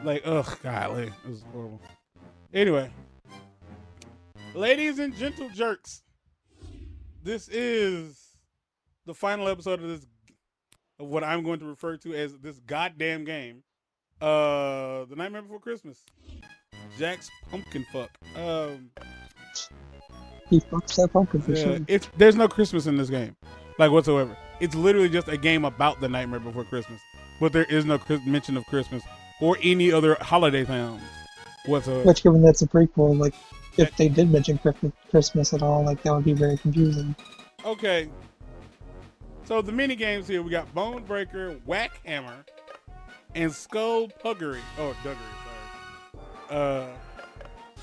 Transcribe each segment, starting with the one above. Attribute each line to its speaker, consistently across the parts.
Speaker 1: Like, ugh, golly, it was horrible. Anyway, ladies and gentle jerks, this is the final episode of what I'm going to refer to as this goddamn game. The Nightmare Before Christmas. Jack's pumpkin fuck.
Speaker 2: He fucks that pumpkin for sure.
Speaker 1: There's no Christmas in this game, like whatsoever. It's literally just a game about the Nightmare Before Christmas, but there is no mention of Christmas or any other holiday sounds whatsoever.
Speaker 2: Which, given that's a prequel, like if they did mention Christmas at all, like that would be very confusing.
Speaker 1: Okay. So the mini games here, we got Bone Breaker, Whack Hammer, and Skull Puggery. Oh, Duggery, sorry.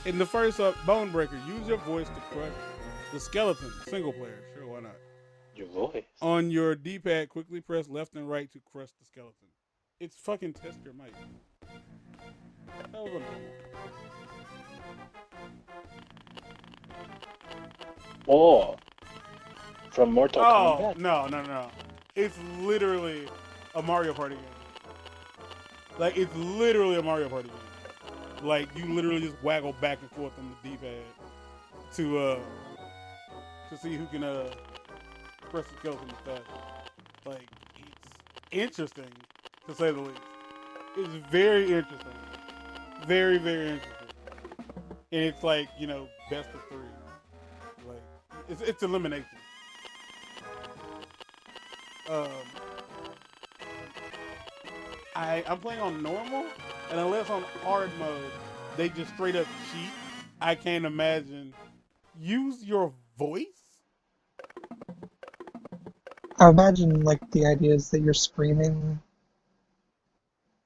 Speaker 1: In the first Bone Breaker, use your voice to crush the skeleton. Single player, sure, why not?
Speaker 3: Your voice.
Speaker 1: On your D-pad, quickly press left and right to crush the skeleton. It's fucking test your mic. That was
Speaker 3: Oh. From Mortal Kombat?
Speaker 1: No. It's literally a Mario Party game. Like, it's literally a Mario Party game. Like, you literally just waggle back and forth on the D-pad to see who can press the skeleton the fastest. Like, it's interesting, to say the least. It's very interesting. Very, very interesting. And it's like, best of 3. Like, it's elimination. I'm playing on normal, and unless on hard mode, they just straight up cheat. I can't imagine. Use your voice?
Speaker 2: I imagine, like, the idea is that you're screaming,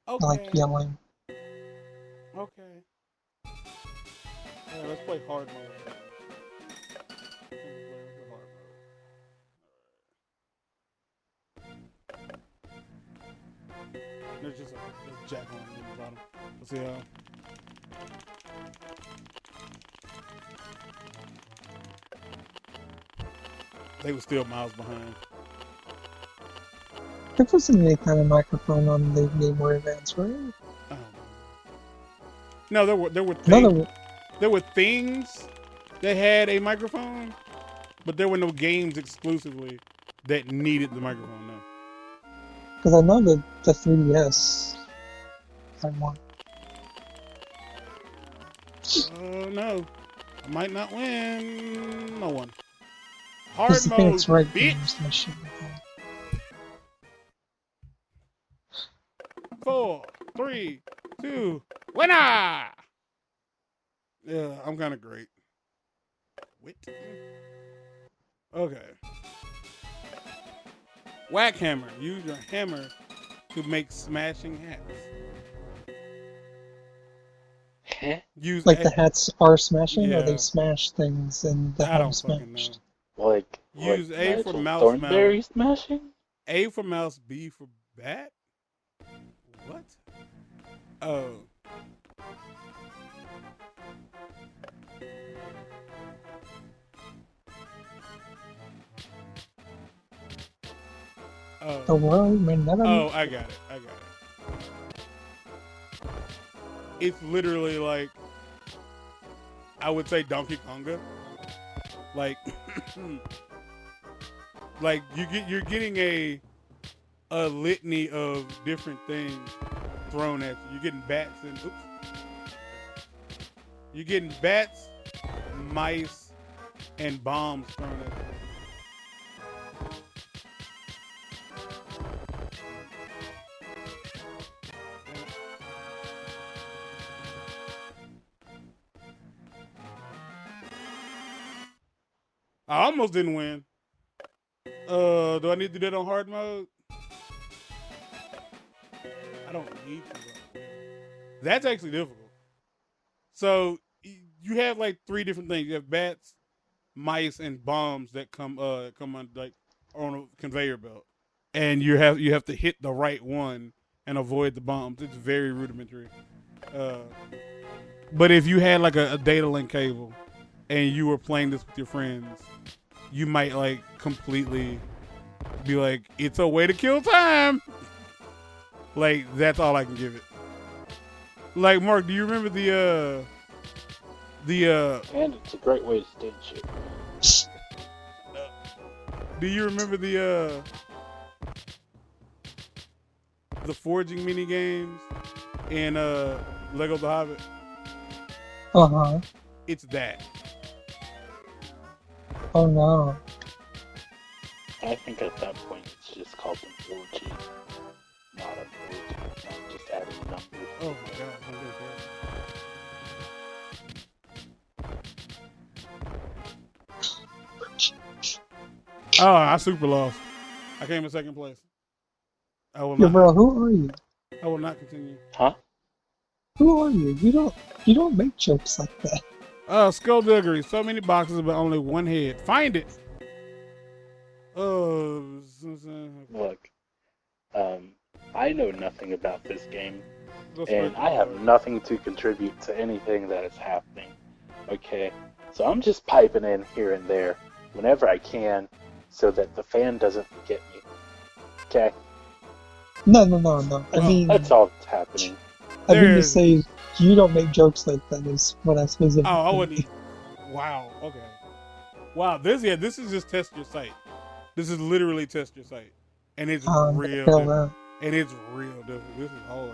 Speaker 1: Okay.
Speaker 2: like yelling.
Speaker 1: Okay. Alright, let's play hard mode. There's just a jack on the bottom. Let's see how. They were still miles behind.
Speaker 2: There wasn't any kind of microphone on the Game Boy Advance, right?
Speaker 1: No, there were things. There were things that had a microphone, but there were no games exclusively that needed the microphone. No.
Speaker 2: Because I know that the 3DS had one.
Speaker 1: No. I might not win. No one. Hard
Speaker 2: It's the
Speaker 1: mode,
Speaker 2: Phoenix Wright
Speaker 1: bitch.
Speaker 2: games, that shit like that.
Speaker 1: 4, 3, 2, winner! Yeah, I'm kind of great. Wit. Okay. Whack hammer. Use your hammer to make smashing hats.
Speaker 3: Huh?
Speaker 1: Use
Speaker 2: Like the hats are smashing, or
Speaker 1: Yeah.
Speaker 2: they smash things and the
Speaker 1: I don't
Speaker 2: hats
Speaker 1: fucking know.
Speaker 2: smashed?
Speaker 3: Like
Speaker 1: Use A for
Speaker 3: Nigel
Speaker 1: mouse.
Speaker 3: Thornberry smashing?
Speaker 1: A for mouse, B for bat? What? Oh.
Speaker 2: The world may never.
Speaker 1: Oh, I got it. It's literally like, I would say Donkey Konga. Like, like you're getting a litany of different things thrown at you. You're getting bats and you're getting bats, mice, and bombs thrown at you. I almost didn't win. Do I need to do that on hard mode? I don't need to. That's actually difficult. So you have like 3 different things. You have bats, mice, and bombs that come on like on a conveyor belt, and you have to hit the right one and avoid the bombs. It's very rudimentary. But if you had like a data link cable and you were playing this with your friends, you might like completely be like, it's a way to kill time. Like, that's all I can give it. Like, Mark, do you remember
Speaker 3: And it's a great way to stay in shape.
Speaker 1: do you remember the forging mini games in Lego The Hobbit?
Speaker 2: Uh-huh.
Speaker 1: It's that.
Speaker 2: Oh no.
Speaker 3: I think at that point it's just called an orgy, not a orgy, not just adding numbers.
Speaker 1: Oh my god. Oh, I super lost. I came in second place. I will
Speaker 2: Yo,
Speaker 1: not.
Speaker 2: bro, who are you?
Speaker 1: I will not continue.
Speaker 3: Huh?
Speaker 2: Who are you? You don't make jokes like that.
Speaker 1: Skullduggery. So many boxes, but only one head. Find it. Oh.
Speaker 3: Look, I know nothing about this game,
Speaker 1: Let's
Speaker 3: and
Speaker 1: break
Speaker 3: I
Speaker 1: the
Speaker 3: have
Speaker 1: card.
Speaker 3: nothing to contribute to anything that is happening. Okay? So I'm just piping in here and there whenever I can so that the fan doesn't forget me. Okay?
Speaker 2: No. I
Speaker 1: Well,
Speaker 2: mean,
Speaker 3: That's all that's happening.
Speaker 2: I mean to
Speaker 1: There's-
Speaker 2: say you don't make jokes like that is what I specifically.
Speaker 1: Oh, I wouldn't. Wow. Okay. Wow. This is just test your sight. This is literally test your sight, and it's real.
Speaker 2: Hell
Speaker 1: Different.
Speaker 2: no.
Speaker 1: And it's real different. This is hard.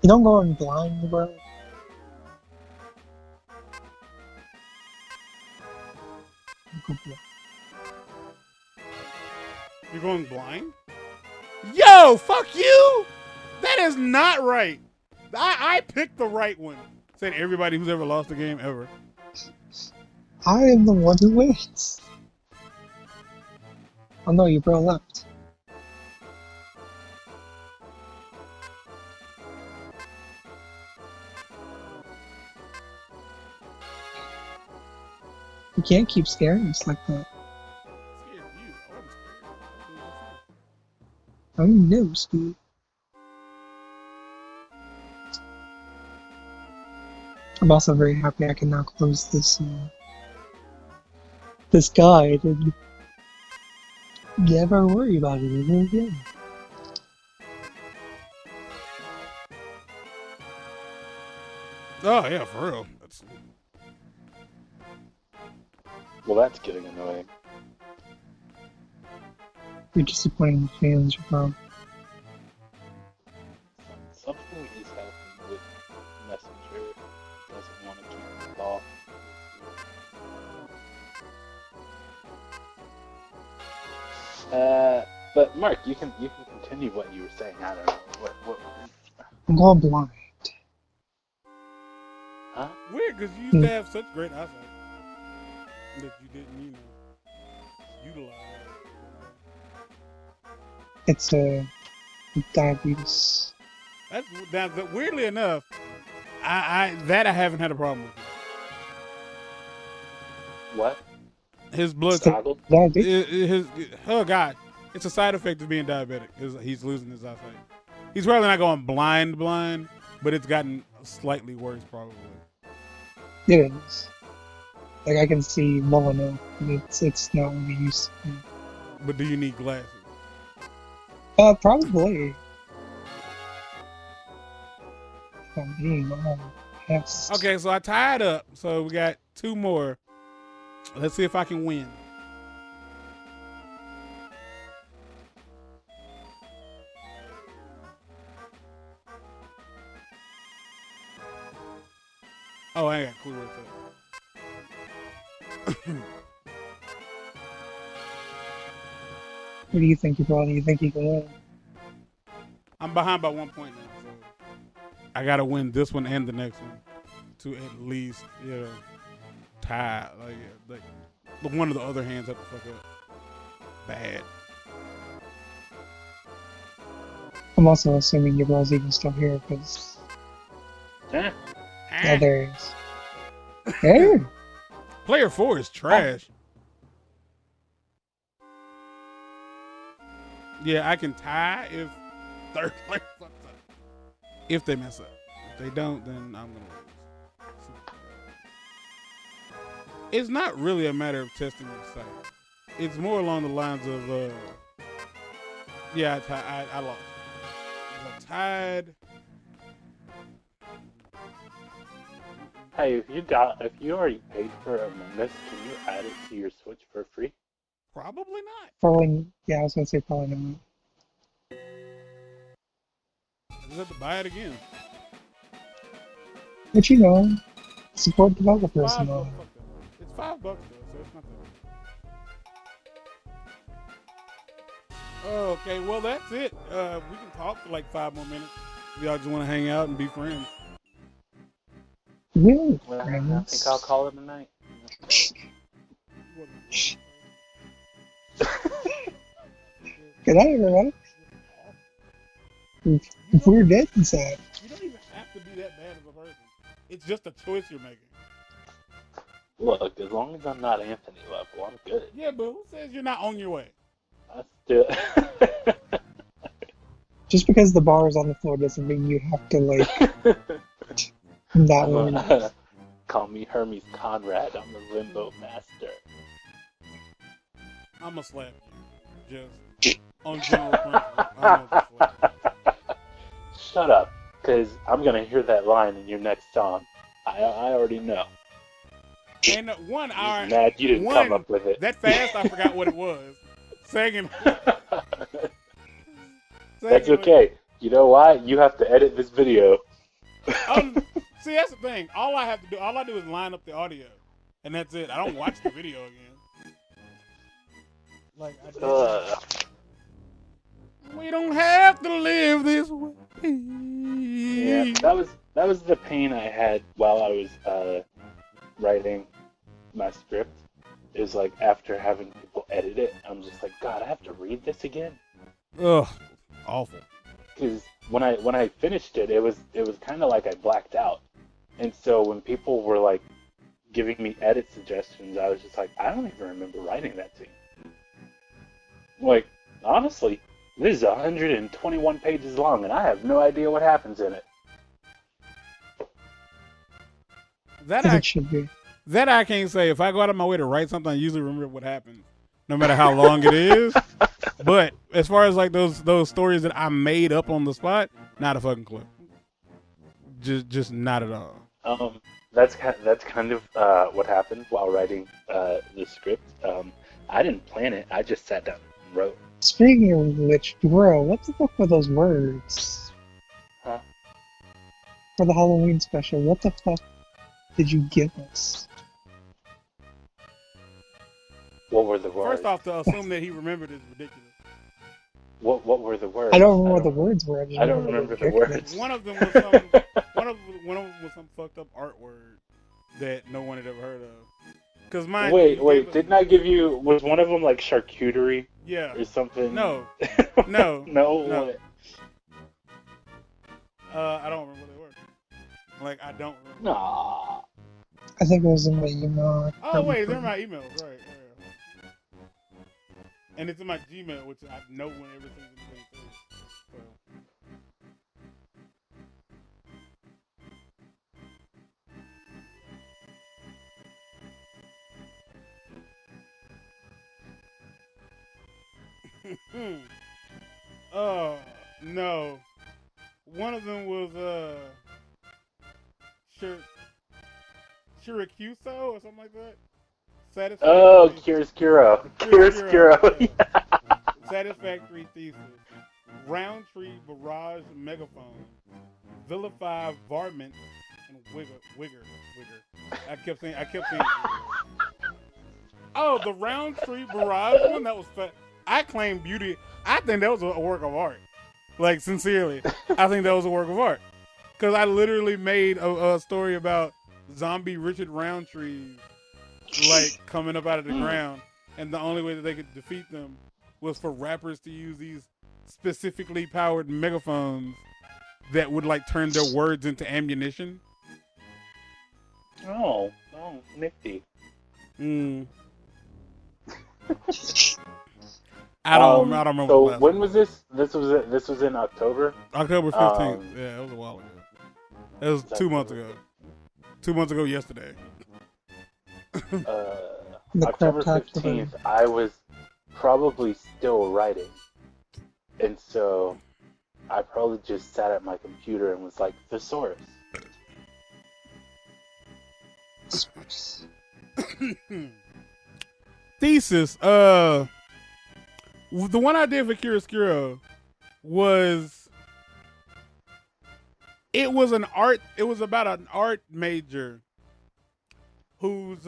Speaker 2: You don't go in blind, bro.
Speaker 1: You're going blind? Yo, fuck you! That is not right. I picked the right one. Said everybody who's ever lost a game ever.
Speaker 2: I am the one who wins. Oh no, you bro left. You can't keep scaring us like that.
Speaker 1: Scared you. I wasn't scared.
Speaker 2: I mean, no, Steve. I'm also very happy I can now close this guide and never worry about it ever again.
Speaker 1: Oh yeah, for real.
Speaker 3: Well, that's getting annoying.
Speaker 2: You're disappointing the fans, your mom.
Speaker 3: Something is happening with Messenger. It doesn't want to keep the call. But Mark, you can continue what you were saying. I don't know what
Speaker 2: I'm going blind.
Speaker 3: huh?
Speaker 1: Weird, because you used to have such great eyesight that you didn't, utilize.
Speaker 2: It's diabetes.
Speaker 1: That's that. Weirdly enough, I haven't had a problem with.
Speaker 3: What?
Speaker 1: His blood.
Speaker 3: Toggle?
Speaker 2: Diabetes?
Speaker 1: Oh god, it's a side effect of being diabetic. He's losing his eyesight. He's probably not going blind, but it's gotten slightly worse probably.
Speaker 2: It is. Like I can see well enough, but it's not really used to me.
Speaker 1: But do you need glasses?
Speaker 2: Probably. If I'm being honest.
Speaker 1: Okay, so I tied up. So we got two more. Let's see if I can win. Oh, I ain't got a clue where it's at.
Speaker 2: What do you think, you bro? Do you think you can win?
Speaker 1: I'm behind by 1 point now, so I gotta win this one and the next one to at least, tie. Like one of the other hands have to fuck up bad.
Speaker 2: I'm also assuming your bro's even still here because
Speaker 3: Huh?
Speaker 2: yeah, there he is. Hey,
Speaker 1: Player 4 is trash. Yeah, I can tie if third player fucks up. If they mess up. If they don't, then I'm gonna lose. It's not really a matter of testing the sight. It's more along the lines of, I lost. I tied.
Speaker 3: Hey, if you already paid for Among Us, can you add it to your Switch for free?
Speaker 1: Probably not.
Speaker 2: Probably, yeah, I was gonna say probably not.
Speaker 1: I just have to buy it again.
Speaker 2: But support developers and all.
Speaker 1: It's $5 though, so it's not that. Okay, well that's it. We can talk for like 5 more minutes. If y'all just want to hang out and be friends.
Speaker 2: Really,
Speaker 3: Well, I
Speaker 2: friends.
Speaker 3: think I'll call it a night.
Speaker 2: Good night, everybody. If we're dead inside.
Speaker 1: You don't even have to be that bad of a person. It's just a choice you're making.
Speaker 3: Look, as long as I'm not Anthony level, I'm good.
Speaker 1: Yeah, but who says you're not on your way?
Speaker 3: Let's do it.
Speaker 2: Just because the bar is on the floor doesn't mean you have to, not worry.
Speaker 3: Call me Hermes Conrad. I'm the limbo master.
Speaker 1: I'm a slap you. Just on general principle. I'm a slap you.
Speaker 3: Shut up, because I'm going to hear that line in your next song. I already know.
Speaker 1: And one hour.
Speaker 3: Mad you didn't come up with it.
Speaker 1: That fast, I forgot what it was. Second.
Speaker 3: That's okay. You know why? You have to edit this video.
Speaker 1: See, that's the thing. All I do is line up the audio, and that's it. I don't watch the video again. We don't have to live this way.
Speaker 3: Yeah, that was the pain I had while I was writing my script. Is like after having people edit it, I'm just like, God, I have to read this again.
Speaker 1: Ugh, awful.
Speaker 3: Because when I finished it, it was kind of like I blacked out, and so when people were like giving me edit suggestions, I was just like, I don't even remember writing that to you. Like, honestly, this is 121 pages long, and I have no idea what happens in it.
Speaker 2: That should be.
Speaker 1: That I can't say. If I go out of my way to write something, I usually remember what happens, no matter how long it is. But as far as like those stories that I made up on the spot, not a fucking clue. Just not at all.
Speaker 3: That's kind of what happened while writing the script. I didn't plan it. I just sat down and wrote.
Speaker 2: Speaking of which, bro, what the fuck were those words?
Speaker 3: Huh?
Speaker 2: For the Halloween special, what the fuck did you give us?
Speaker 3: What were the words?
Speaker 1: First off, to assume that he remembered is ridiculous.
Speaker 3: What were the words?
Speaker 2: I don't remember what the words were.
Speaker 3: I don't remember the words.
Speaker 1: One of them was some fucked up art word that no one had ever heard of. Cause mine.
Speaker 3: Wait, didn't I give you? Was one of them like charcuterie?
Speaker 1: Yeah.
Speaker 3: Or something?
Speaker 1: No.
Speaker 3: No.
Speaker 1: What? I don't remember what they were. Like, I don't remember.
Speaker 3: Nah.
Speaker 2: I think it was in my email.
Speaker 1: Oh, wait, they're in my emails, right. And it's in my Gmail, which I know when everything's in the same place. Oh, no. One of them was, Shirakuso or something like that.
Speaker 3: Chiaroscuro.
Speaker 1: Satisfactory thesis. Roundtree barrage megaphone. Vilify varmint and wigger. I kept saying. Oh, the Roundtree barrage one. That was fat. I claim beauty. I think that was a work of art. Like, sincerely, I think that was a work of art. Because I literally made a story about zombie Richard Roundtree, like, coming up out of the ground. And the only way that they could defeat them was for rappers to use these specifically powered megaphones that would, like, turn their words into ammunition.
Speaker 3: Oh, nifty.
Speaker 1: I don't remember.
Speaker 3: So when was this? This was in October.
Speaker 1: October 15th. Yeah, it was a while ago. It was 2 months ago. 2 months ago yesterday.
Speaker 3: October 15th. I was probably still writing, and so I probably just sat at my computer and was like, thesaurus.
Speaker 2: Whispers.
Speaker 1: Thesis. The one I did for Chiaroscuro was it was about an art major whose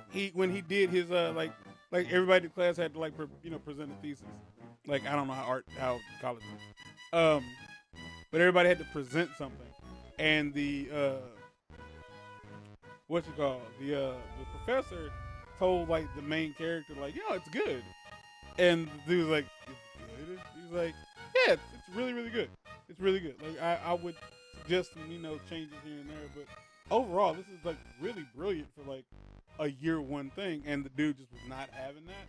Speaker 1: he when he did his like everybody in class had to like present a thesis. Like I don't know how college is. But everybody had to present something. And the the professor told like the main character like, it's good. And the dude was like, it's good? He's like, yeah, it's really, really good. It's really good. Like I would suggest some, changes here and there, but overall this is like really brilliant for like a year one thing, and the dude just was not having that.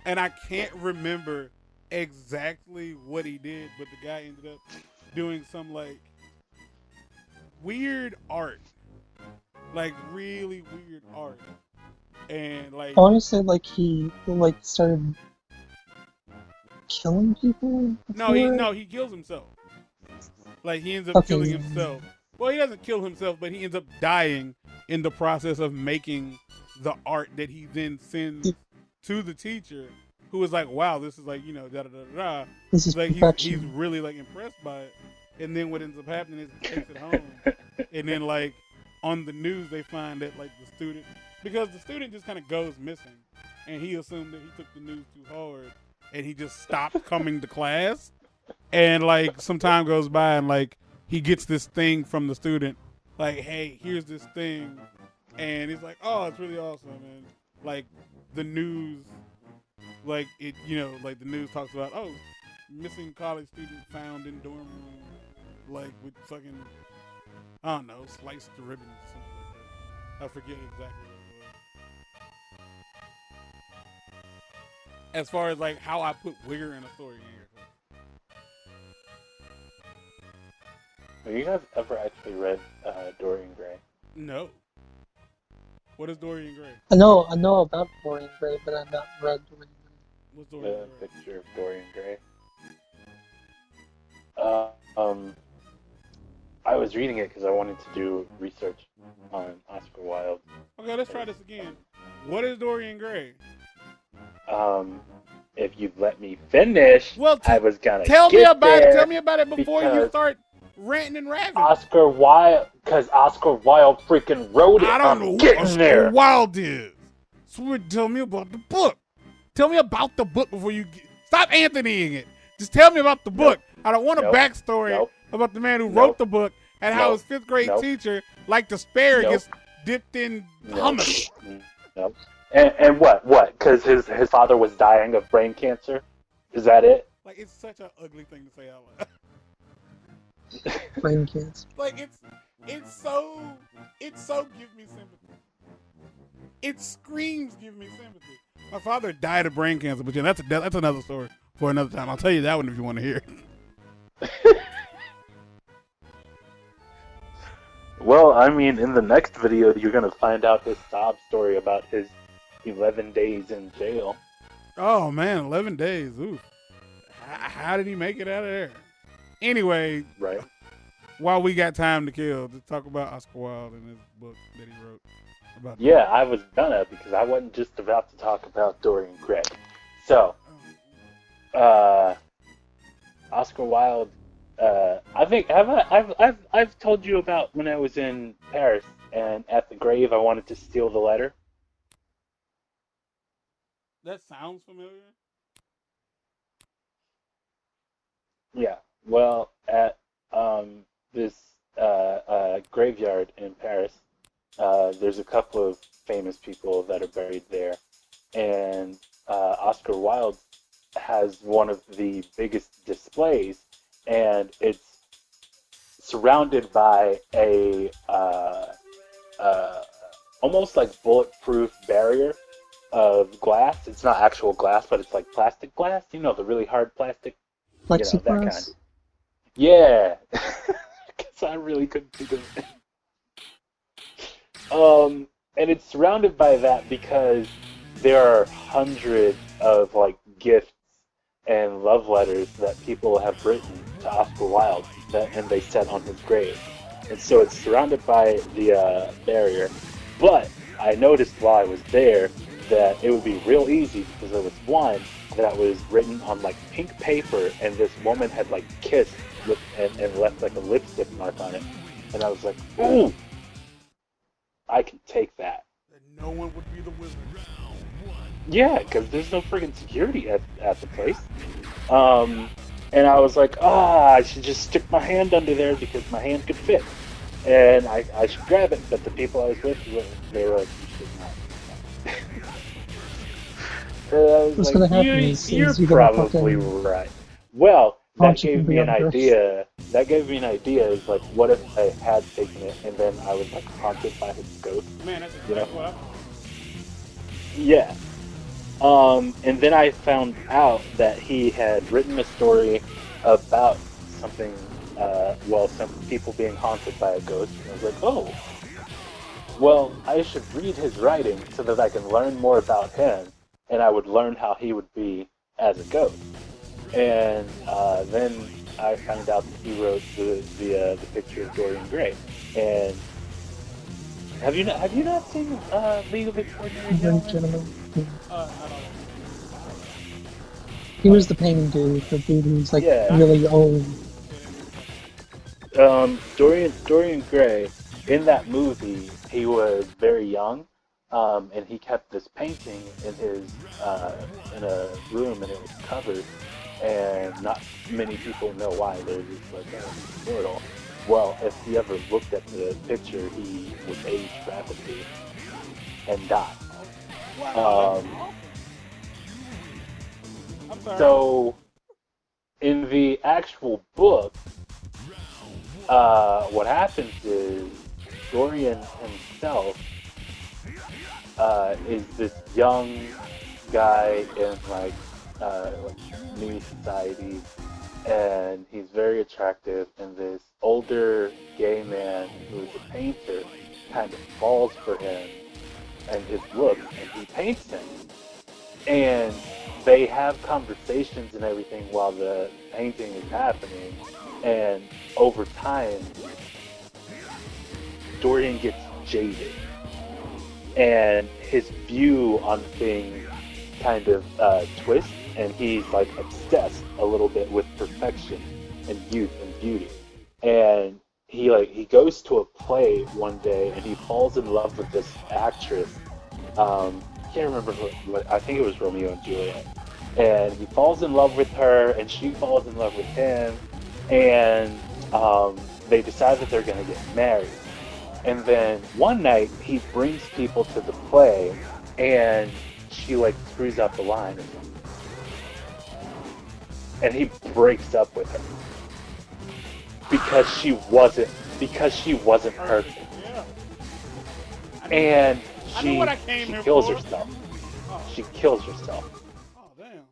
Speaker 1: And I can't remember exactly what he did, but the guy ended up doing some like weird art. Like really weird art. And like
Speaker 2: I want to say like he like started killing people.
Speaker 1: He kills himself. Like he ends up killing himself. Well, he doesn't kill himself, but he ends up dying in the process of making the art that he then sends to the teacher, who is like, wow, this is like, da da da da.
Speaker 2: This is
Speaker 1: like
Speaker 2: perfection.
Speaker 1: he's really like impressed by it. And then what ends up happening is he takes it home. And then like on the news they find that like the student, because the student just kind of goes missing, and he assumed that he took the news too hard and he just stopped coming to class. And like some time goes by and like he gets this thing from the student, like, hey, here's this thing. And he's like, oh, it's really awesome. And like the news, like it, like the news talks about, oh, missing college student found in dorm room, like with fucking, I don't know, sliced ribbons or something like that. I forget exactly what it was. As far as like how I put Wigger in a story here.
Speaker 3: Have you guys ever actually read Dorian Gray?
Speaker 1: No. What is Dorian Gray?
Speaker 2: I know about Dorian Gray, but I've not read Dorian Gray.
Speaker 1: What's Dorian
Speaker 3: The
Speaker 1: Gray?
Speaker 3: picture of Dorian Gray. I was reading it because I wanted to do research on Oscar Wilde.
Speaker 1: Okay, let's try this again. What is Dorian Gray?
Speaker 3: If you'd let me finish,
Speaker 1: Well,
Speaker 3: I was gonna
Speaker 1: tell me
Speaker 3: get
Speaker 1: about
Speaker 3: there
Speaker 1: it. Tell me about it before you
Speaker 3: because
Speaker 1: start ranting and raving.
Speaker 3: Oscar Wilde freaking wrote it.
Speaker 1: I don't know who
Speaker 3: getting
Speaker 1: Oscar
Speaker 3: there.
Speaker 1: Wilde is. So tell me about the book. Tell me about the book before you stop Anthonying it. Just tell me about the book. I don't want a backstory about the man who wrote the book and how his fifth grade teacher liked asparagus dipped in hummus.
Speaker 3: Nope. And what? Because his father was dying of brain cancer? Is that it?
Speaker 1: Like, it's such an ugly thing to say out loud.
Speaker 2: Brain cancer.
Speaker 1: Like, it's so give me sympathy. It screams give me sympathy. My father died of brain cancer, but yeah, that's another story for another time. I'll tell you that one if you want to hear it.
Speaker 3: Well, I mean, in the next video, you're going to find out his sob story about his 11 days in jail.
Speaker 1: Oh, man, 11 days. Ooh. How did he make it out of there? Anyway,
Speaker 3: right.
Speaker 1: While we got time to kill, to talk about Oscar Wilde and his book that he wrote. About
Speaker 3: I was gonna, because I wasn't just about to talk about Dorian Gray. So, Oscar Wilde, I think I've told you about when I was in Paris and at the grave I wanted to steal the letter.
Speaker 1: That sounds familiar.
Speaker 3: Yeah. Well, at this graveyard in Paris, there's a couple of famous people that are buried there, and Oscar Wilde has one of the biggest displays, and it's surrounded by a almost like bulletproof barrier of glass. It's not actual glass, but it's like plastic glass. You know, the really hard plastic.
Speaker 2: Plexiglass.
Speaker 3: That kind. Yeah. Because I really couldn't think of it. And it's surrounded by that because there are hundreds of like gifts and love letters that people have written to Oscar Wilde and they set on his grave. and so it's surrounded by the barrier. But I noticed while I was there that it would be real easy because there was one that was written on like pink paper, and this woman had like kissed with, and left like a lipstick mark on it, and I was like, ooh, I can take that.
Speaker 1: That no one would be the wizard.
Speaker 3: Yeah, because there's no friggin' security at the place. Um, and I was like, I should just stick my hand under there because my hand could fit. And I should grab it, but the people I was with, they were like, you should not. And I was
Speaker 2: What's
Speaker 3: like,
Speaker 2: gonna happen is
Speaker 3: you're
Speaker 2: you're gonna
Speaker 3: probably
Speaker 2: fucking
Speaker 3: right. Well, that
Speaker 2: punch it
Speaker 3: gave
Speaker 2: in
Speaker 3: me
Speaker 2: the
Speaker 3: an
Speaker 2: other
Speaker 3: idea. That gave me an idea. Is like, what if I had taken it and then I was like haunted by his ghost?
Speaker 1: Man, that's
Speaker 3: You know?
Speaker 1: exactly what I thought.
Speaker 3: Yeah. And then I found out that he had written a story about something, some people being haunted by a ghost. And I was like, oh, well, I should read his writing so that I can learn more about him, and I would learn how he would be as a ghost. And then I found out that he wrote the picture of Dorian Gray. And have you not seen League of Extraordinary Gentlemen?
Speaker 2: gentleman.
Speaker 1: I don't
Speaker 2: He was the painting dude, the dude who's like
Speaker 3: Yeah.
Speaker 2: really old.
Speaker 3: Dorian Gray, in that movie, he was very young, and he kept this painting in his in a room, and it was covered, and not many people know why. They're just like, he's immortal. Well, if you ever looked at the picture, he would age rapidly and die.
Speaker 1: Wow. I'm sorry.
Speaker 3: So, in the actual book, what happens is Dorian himself is this young guy in like new society, and he's very attractive, and this older gay man who is a painter kind of falls for him and his look, and he paints him. And they have conversations and everything while the painting is happening, and over time, Dorian gets jaded, and his view on things kind of twists, and he's like obsessed a little bit with perfection and youth and beauty. And he goes to a play one day, and he falls in love with this actress. Can't remember what, I think it was Romeo and Juliet. And he falls in love with her, and she falls in love with him, and they decide that they're going to get married. And then one night, he brings people to the play, and she like screws up the line or something. And he breaks up with her because she wasn't perfect.
Speaker 1: Yeah.
Speaker 3: And
Speaker 1: I know
Speaker 3: she
Speaker 1: what I came here
Speaker 3: kills
Speaker 1: for.
Speaker 3: herself.
Speaker 1: Oh.
Speaker 3: She kills herself.
Speaker 1: Oh, damn.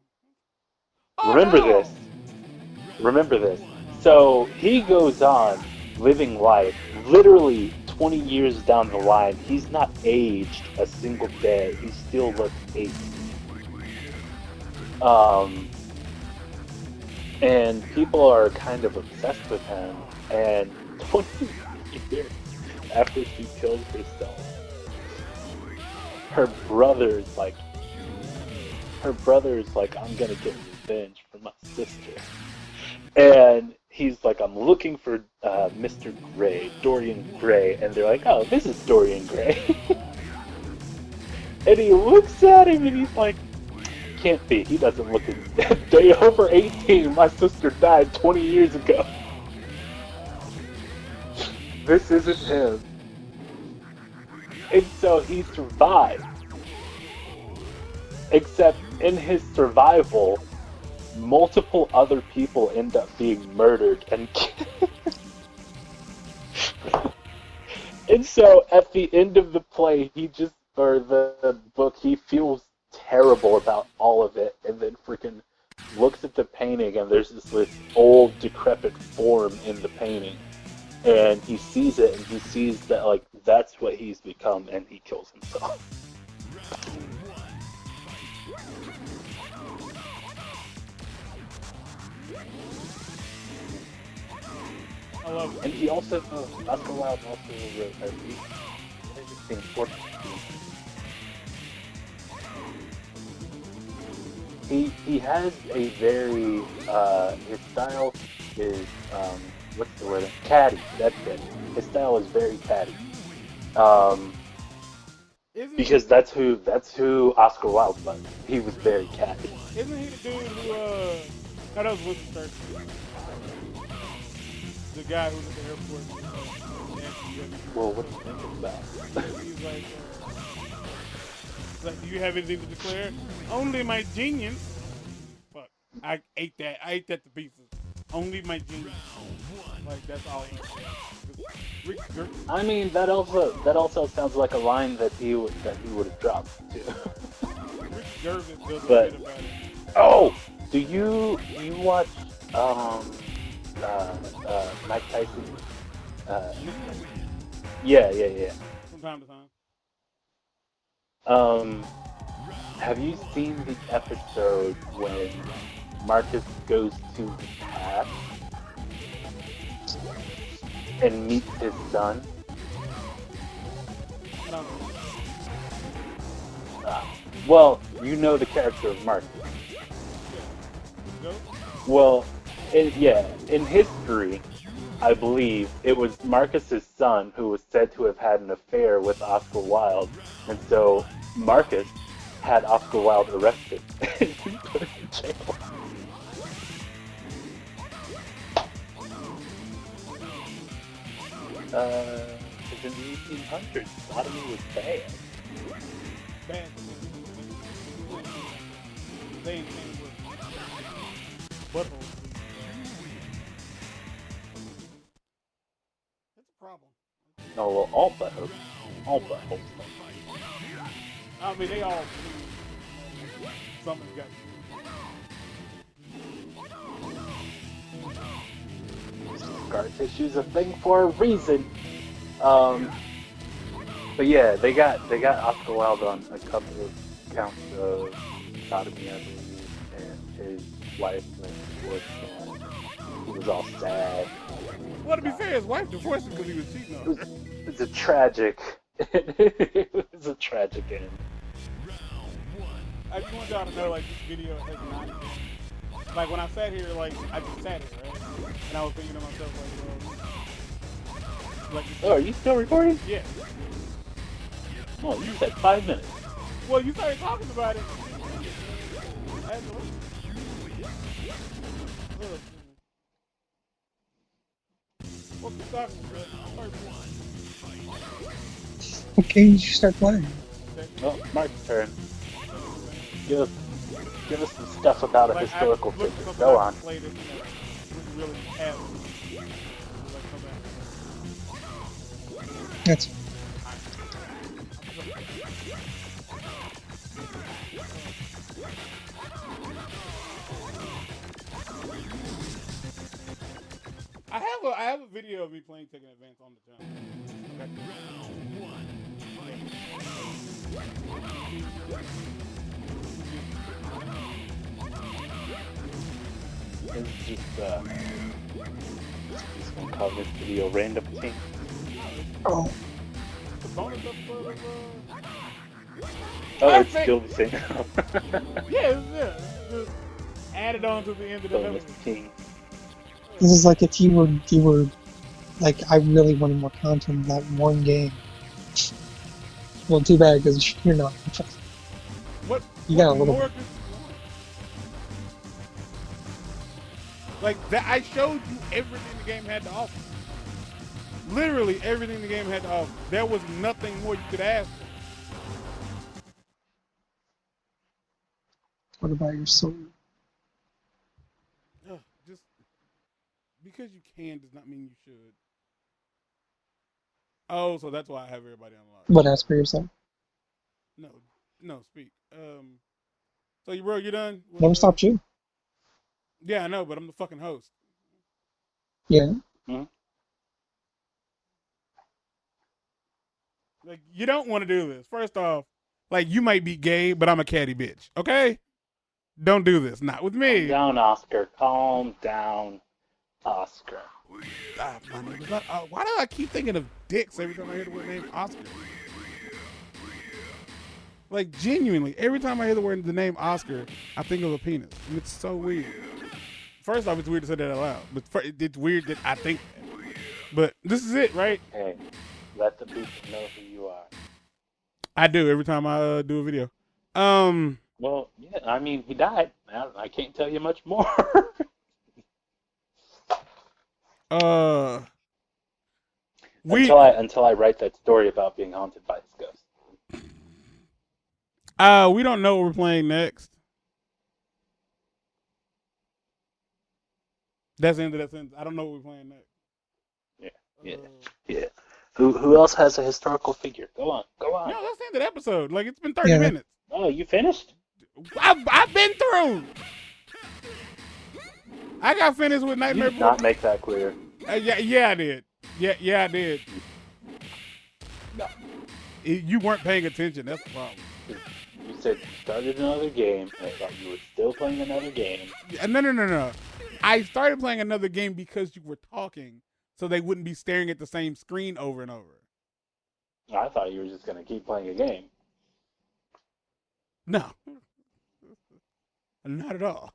Speaker 1: Oh,
Speaker 3: Remember
Speaker 1: no.
Speaker 3: this. Remember this. So he goes on living life literally 20 years down the line. He's not aged a single day. He still looks 80. And people are kind of obsessed with him. And 20 years after she kills herself, her brother's like, I'm gonna get revenge for my sister. And he's like, I'm looking for Mr. Gray, Dorian Gray. And they're like, oh, this is Dorian Gray. And he looks at him and he's like, can't be. He doesn't look as day over 18. My sister died 20 years ago. This isn't him. And so he survived. Except in his survival, multiple other people end up being murdered and and so at the end of the play, the book, he feels terrible about all of it, and then freaking looks at the painting, and there's this old decrepit form in the painting, and he sees it, and he sees that like that's what he's become, and he kills himself.
Speaker 1: I love it.
Speaker 3: And he also, Oscar Wilde also wrote he has a very his style is what's the word? Catty. That's it. His style is very catty. Because that's who Oscar Wilde was. He was very catty.
Speaker 1: Isn't he the dude who no, that was Winston Churchill. The guy who was at the airport.
Speaker 3: Well, what do you think about?
Speaker 1: He's like, do you have anything to declare? Only my genius. Fuck, I ate that to pieces. Only my genius. Like that's all.
Speaker 3: I mean, that also sounds like a line that he would have dropped too.
Speaker 1: Rick Gervais does
Speaker 3: But
Speaker 1: about it.
Speaker 3: oh, do you watch Mike Tyson? Yeah.
Speaker 1: From time to time.
Speaker 3: Have you seen the episode when Marcus goes to the past and meets his son?
Speaker 1: No.
Speaker 3: Well, you know the character of Marcus.
Speaker 1: Go?
Speaker 3: Well, in history, I believe it was Marcus's son who was said to have had an affair with Oscar Wilde, and so Marcus had Oscar Wilde arrested and put in jail. Because in the 1800s, sodomy was bad.
Speaker 1: Bad. They ain't saying what butthole. That's a problem.
Speaker 3: No, well, all buttholes.
Speaker 1: I mean, they all something's got
Speaker 3: Scar tissue's a thing for a reason. But yeah, they got Oscar Wilde on a couple of counts of sodomy, I believe, and his wife was he was all sad.
Speaker 1: Well, to be fair, his wife divorced him because he was cheating on her.
Speaker 3: It's a tragic. It was a tragic end.
Speaker 1: I just want y'all to know, like, this video has not been... Like, when I sat here, like, I just sat here, right? And I was thinking to myself, like,
Speaker 3: Oh, are you still recording?
Speaker 1: Yeah.
Speaker 3: Oh, you said 5 minutes.
Speaker 1: Well, you started talking about it. I had to listen. What you talking about?
Speaker 2: What game did you start playing?
Speaker 3: Oh, Mark's turn. Give us some stuff about a historical figure. Go on.
Speaker 2: That's
Speaker 1: I have a video of me playing Taking Advance on the channel.
Speaker 3: It's just gonna call this video random thing.
Speaker 2: oh,
Speaker 1: The bonus episode
Speaker 3: Oh, it's still the same.
Speaker 1: yeah. Just added on to the end of the
Speaker 3: Bonus
Speaker 1: episode.
Speaker 3: king.
Speaker 2: this is like if you were like, I really wanted more content of that one game. Well, too bad because you're not.
Speaker 1: What?
Speaker 2: You got a
Speaker 1: what
Speaker 2: little
Speaker 1: more like that. I showed you everything the game had to offer. Literally everything the game had to offer. There was nothing more you could ask for.
Speaker 2: What about your sword?
Speaker 1: Just because you can does not mean you should. Oh, so that's why I have everybody unlocked.
Speaker 2: What, ask for yourself?
Speaker 1: No, speak. So you, bro, you done?
Speaker 2: Never stopped you.
Speaker 1: Yeah, I know, but I'm the fucking host.
Speaker 2: Yeah.
Speaker 3: Hmm?
Speaker 1: Like, you don't want to do this. First off, like, you might be gay, but I'm a catty bitch. Okay? Don't do this. Not with me.
Speaker 3: Calm down, Oscar. Calm down. Oscar.
Speaker 1: My name is not. Why do I keep thinking of dicks every time I hear the word name Oscar? Like genuinely, every time I hear the name Oscar, I think of a penis, and it's so weird. First off, it's weird to say that out loud, but it's weird that I think that. But this is it, right?
Speaker 3: Hey, let the people know who you are.
Speaker 1: I do every time I do a video.
Speaker 3: Well, yeah, I mean, he died. I can't tell you much more.
Speaker 1: We
Speaker 3: until I write that story about being haunted by his ghost.
Speaker 1: we don't know what we're playing next. That's the end of that sentence. I don't know what we're playing next.
Speaker 3: Yeah. Who else has a historical figure? Go on.
Speaker 1: No, that's the end of the episode. Like it's been 30 minutes.
Speaker 3: Oh, you finished?
Speaker 1: I've been through. I got finished with Nightmare.
Speaker 3: You did not make that clear.
Speaker 1: Yeah, I did. Yeah, I did.
Speaker 3: No.
Speaker 1: You weren't paying attention. That's the problem.
Speaker 3: You said you started another game, and I thought you were still playing another game.
Speaker 1: No. I started playing another game because you were talking, so they wouldn't be staring at the same screen over and over.
Speaker 3: I thought you were just going to keep playing a game.
Speaker 1: No. Not at all.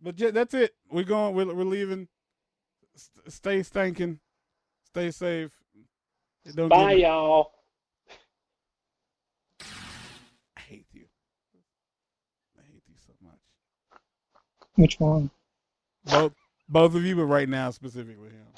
Speaker 1: But that's it. We're going. We're leaving. Stay stinking. Stay safe.
Speaker 3: Bye, y'all.
Speaker 1: I hate you. I hate you so much.
Speaker 2: Which one?
Speaker 1: Both of you, but right now specifically him.